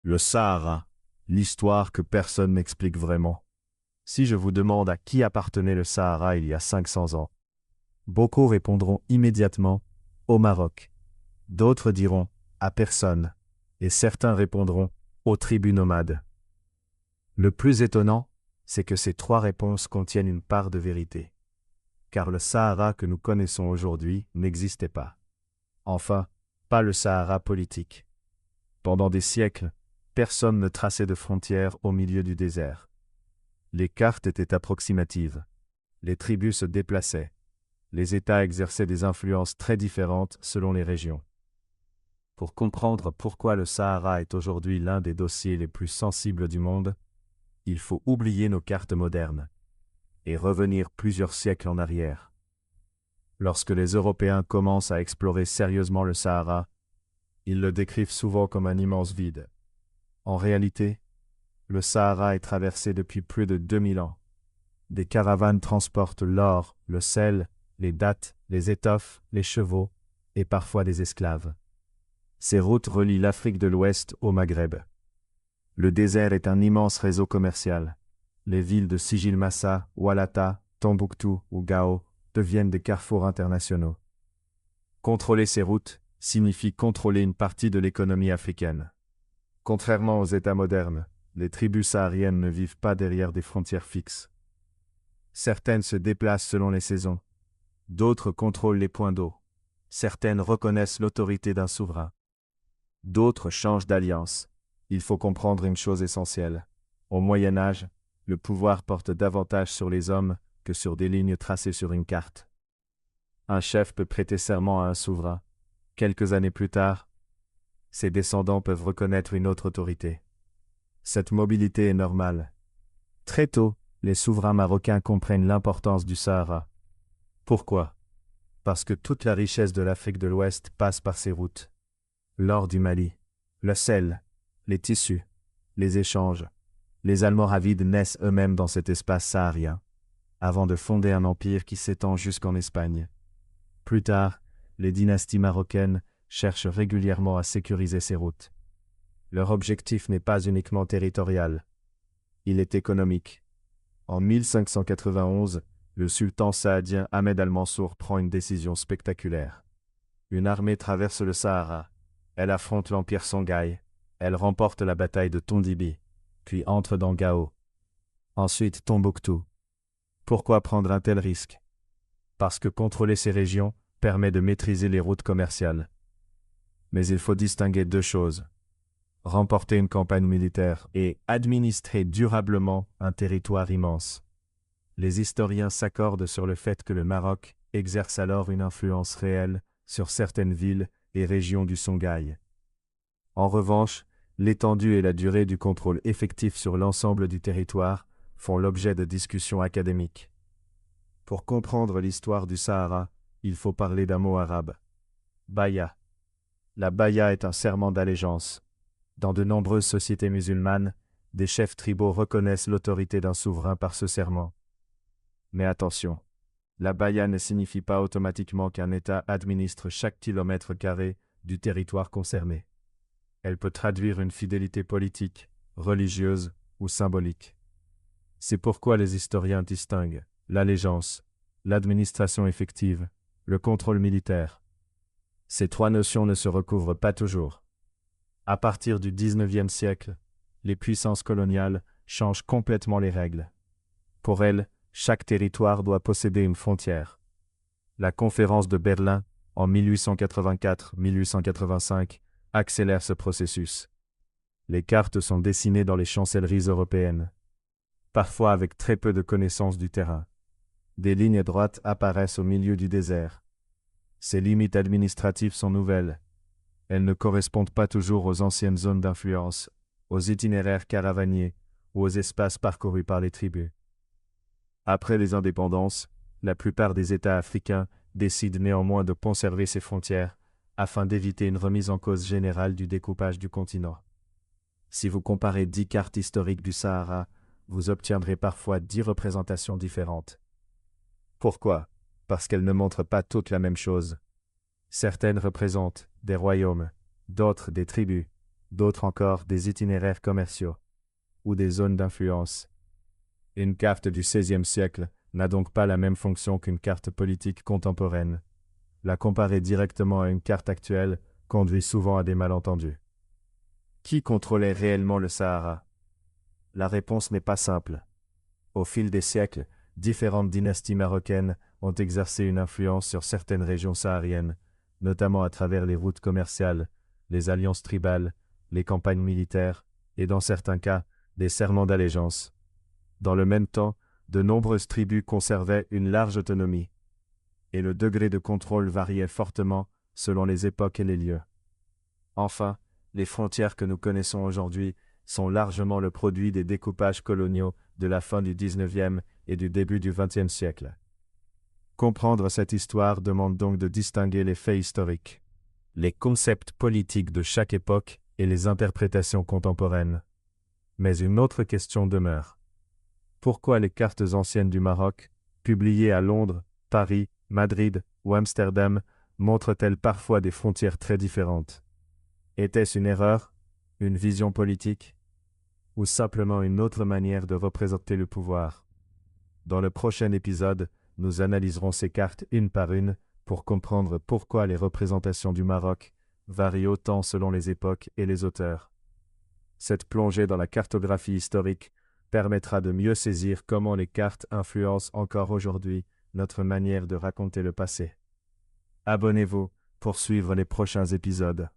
Le Sahara, l'histoire que personne n'explique vraiment. Si je vous demande à qui appartenait le Sahara il y a 500 ans, beaucoup répondront immédiatement au Maroc. D'autres diront à personne, et certains répondront aux tribus nomades. Le plus étonnant, c'est que ces trois réponses contiennent une part de vérité. Car le Sahara que nous connaissons aujourd'hui n'existait pas. Enfin, pas le Sahara politique. Pendant des siècles, personne ne traçait de frontières au milieu du désert. Les cartes étaient approximatives. Les tribus se déplaçaient. Les États exerçaient des influences très différentes selon les régions. Pour comprendre pourquoi le Sahara est aujourd'hui l'un des dossiers les plus sensibles du monde, il faut oublier nos cartes modernes et revenir plusieurs siècles en arrière. Lorsque les Européens commencent à explorer sérieusement le Sahara, ils le décrivent souvent comme un immense vide. En réalité, le Sahara est traversé depuis plus de 2000 ans. Des caravanes transportent l'or, le sel, les dattes, les étoffes, les chevaux et parfois des esclaves. Ces routes relient l'Afrique de l'Ouest au Maghreb. Le désert est un immense réseau commercial. Les villes de Sijil Massa, Oualata, Tombouctou ou Gao deviennent des carrefours internationaux. Contrôler ces routes signifie contrôler une partie de l'économie africaine. Contrairement aux États modernes, les tribus sahariennes ne vivent pas derrière des frontières fixes. Certaines se déplacent selon les saisons. D'autres contrôlent les points d'eau. Certaines reconnaissent l'autorité d'un souverain. D'autres changent d'alliance. Il faut comprendre une chose essentielle. Au Moyen Âge, le pouvoir porte davantage sur les hommes que sur des lignes tracées sur une carte. Un chef peut prêter serment à un souverain. Quelques années plus tard, ses descendants peuvent reconnaître une autre autorité. Cette mobilité est normale. Très tôt, les souverains marocains comprennent l'importance du Sahara. Pourquoi? Parce que toute la richesse de l'Afrique de l'Ouest passe par ces routes. L'or du Mali, le sel, les tissus, les échanges. Les Almoravides naissent eux-mêmes dans cet espace saharien, avant de fonder un empire qui s'étend jusqu'en Espagne. Plus tard, les dynasties marocaines cherchent régulièrement à sécuriser ces routes. Leur objectif n'est pas uniquement territorial, il est économique. En 1591, le sultan saadien Ahmed al-Mansour prend une décision spectaculaire. Une armée traverse le Sahara, elle affronte l'empire Songhai, elle remporte la bataille de Tondibi, puis entre dans Gao. Ensuite Tombouctou. Pourquoi prendre un tel risque? Parce que contrôler ces régions permet de maîtriser les routes commerciales. Mais il faut distinguer deux choses. Remporter une campagne militaire et administrer durablement un territoire immense. Les historiens s'accordent sur le fait que le Maroc exerce alors une influence réelle sur certaines villes et régions du Songhai. En revanche, l'étendue et la durée du contrôle effectif sur l'ensemble du territoire font l'objet de discussions académiques. Pour comprendre l'histoire du Sahara, il faut parler d'un mot arabe. Baya. La baya est un serment d'allégeance. Dans de nombreuses sociétés musulmanes, des chefs tribaux reconnaissent l'autorité d'un souverain par ce serment. Mais attention, la baya ne signifie pas automatiquement qu'un État administre chaque kilomètre carré du territoire concerné. Elle peut traduire une fidélité politique, religieuse ou symbolique. C'est pourquoi les historiens distinguent l'allégeance, l'administration effective, le contrôle militaire. Ces trois notions ne se recouvrent pas toujours. À partir du XIXe siècle, les puissances coloniales changent complètement les règles. Pour elles, chaque territoire doit posséder une frontière. La conférence de Berlin, en 1884-1885, accélère ce processus. Les cartes sont dessinées dans les chancelleries européennes, parfois avec très peu de connaissances du terrain. Des lignes droites apparaissent au milieu du désert. Ces limites administratives sont nouvelles. Elles ne correspondent pas toujours aux anciennes zones d'influence, aux itinéraires caravaniers ou aux espaces parcourus par les tribus. Après les indépendances, la plupart des États africains décident néanmoins de conserver ces frontières afin d'éviter une remise en cause générale du découpage du continent. Si vous comparez 10 cartes historiques du Sahara, vous obtiendrez parfois 10 représentations différentes. Pourquoi? Parce qu'elles ne montrent pas toutes la même chose. Certaines représentent des royaumes, d'autres des tribus, d'autres encore des itinéraires commerciaux ou des zones d'influence. Une carte du XVIe siècle n'a donc pas la même fonction qu'une carte politique contemporaine. La comparer directement à une carte actuelle conduit souvent à des malentendus. Qui contrôlait réellement le Sahara? La réponse n'est pas simple. Au fil des siècles, différentes dynasties marocaines ont exercé une influence sur certaines régions sahariennes, notamment à travers les routes commerciales, les alliances tribales, les campagnes militaires et, dans certains cas, des serments d'allégeance. Dans le même temps, de nombreuses tribus conservaient une large autonomie, et le degré de contrôle variait fortement selon les époques et les lieux. Enfin, les frontières que nous connaissons aujourd'hui sont largement le produit des découpages coloniaux de la fin du XIXe et du début du XXe siècle. Comprendre cette histoire demande donc de distinguer les faits historiques, les concepts politiques de chaque époque et les interprétations contemporaines. Mais une autre question demeure. Pourquoi les cartes anciennes du Maroc, publiées à Londres, Paris, Madrid ou Amsterdam, montrent-elles parfois des frontières très différentes? Était-ce une erreur, une vision politique, ou simplement une autre manière de représenter le pouvoir? Dans le prochain épisode, nous analyserons ces cartes une par une pour comprendre pourquoi les représentations du Maroc varient autant selon les époques et les auteurs. Cette plongée dans la cartographie historique permettra de mieux saisir comment les cartes influencent encore aujourd'hui notre manière de raconter le passé. Abonnez-vous pour suivre les prochains épisodes.